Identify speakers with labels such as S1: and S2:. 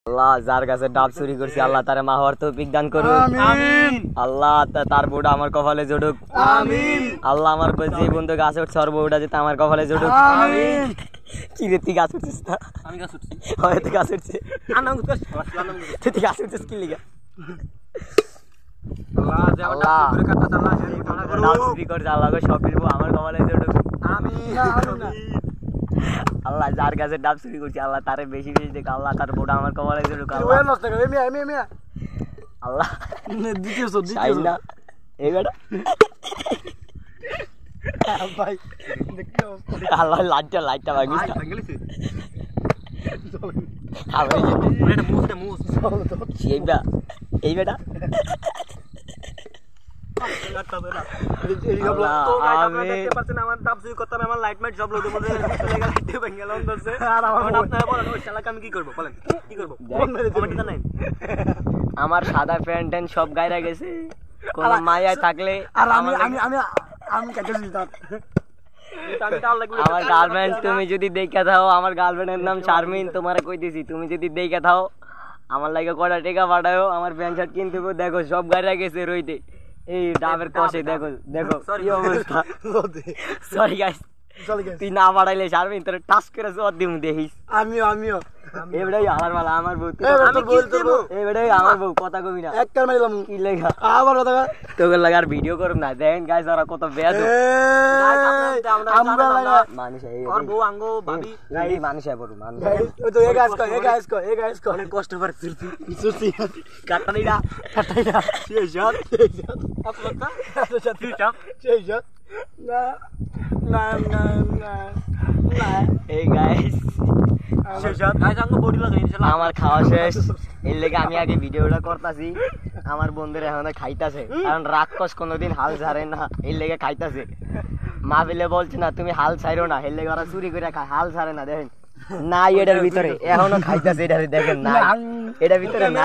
S1: আল্লাহ যার কাছে ডাব চুরি করছি আল্লাহ তারে মা হওয়ার তৌফিক দান করুক।
S2: আমিন।
S1: আল্লাহ তার বউটা আমার কপালে জুড়ুক।
S2: আমিন।
S1: আল্লাহ আমার যে বন্ধু গাছে উঠছে ওর বউটা যেতে আমার কপালে জুড়ুক।
S2: আমিন।
S1: কি রে তুই গাছ উঠছিস না?
S2: আমি গাছ উঠছি।
S1: হয় তুই গাছ উঠছিস? তুই গাছ উঠছিস কি লিগা? আল্লাহ ডাব চুরি করছে আল্লাহ গো সব ফিরবো আমার কপালে জুড়ুক। আল্লাহ যার কাছে ডাব চুরি করছি আল্লাহ তারে বেশি বেশি দেখ আল্লাহ তার বউটা আমার কপালে জুড়ুক। আল্লাহ না এই বেটা আল্লাহ লাইটটা ভাঙিস না। এই বেটা আমার সাদা প্যান্ট ট্যান্ট সব গায়ে গেছে কোন মায়ায় থাকলে আমার গার্লফ্রেন্ড তুমি যদি দেখে থাও আমার গার্লফ্রেন্ডের নাম শারমিন তোমারে কইতেছি তুমি যদি দেখে থাও আমার লাগে কটা টাকা পাঠাও আমার প্যান্ট শার্ট কিনতে দেখো সব গায়ে গেছে রইতে এই ডাবের কষে দেখো দেখো কি অবস্থা। সরি গাইস তুই না পাঠাইলে শারমিন তোর টাচ করে জোর দিম দেখিস।
S2: আমিও
S1: এবারে আমার মালা আমার বউ এবারে আমার বউ কথা কবি না
S2: এক কার মারিলাম
S1: কি লেখা
S2: আবার কথা
S1: তোকে লাগার ভিডিও করব না দেখেন গাইস ওরা কত বেয়াদ
S2: আমরা লাগা
S1: মানুষ
S2: আর বউ আঙ্গো ভাবি
S1: গাই মানুষ বড় মানুষ
S2: ওই তো এই গাইস কো অনেক কষ্ট করে সুরতি কাটাইরা সেই জাত আপনারা সেই জাত না না না না না
S1: এই গাইস আমার খাওয়া শেষ এর লেগে আমি আগে ভিডিওটা করতেছি আমার বন্ধুরা এখন খাইতাছে কারণ রাক্ষস কোনোদিন হাল ছাড়ে না এর লেগে খাইতাছে মা বিলে বলছে না তুমি হাল ছাড়ো না এর লেগে ওরা চুরি করে খায় হাল ছাড়ে না দেখেন না এটার ভিতরে এখনো খাইতাছে এটারে দেখেন না এটার ভিতরে না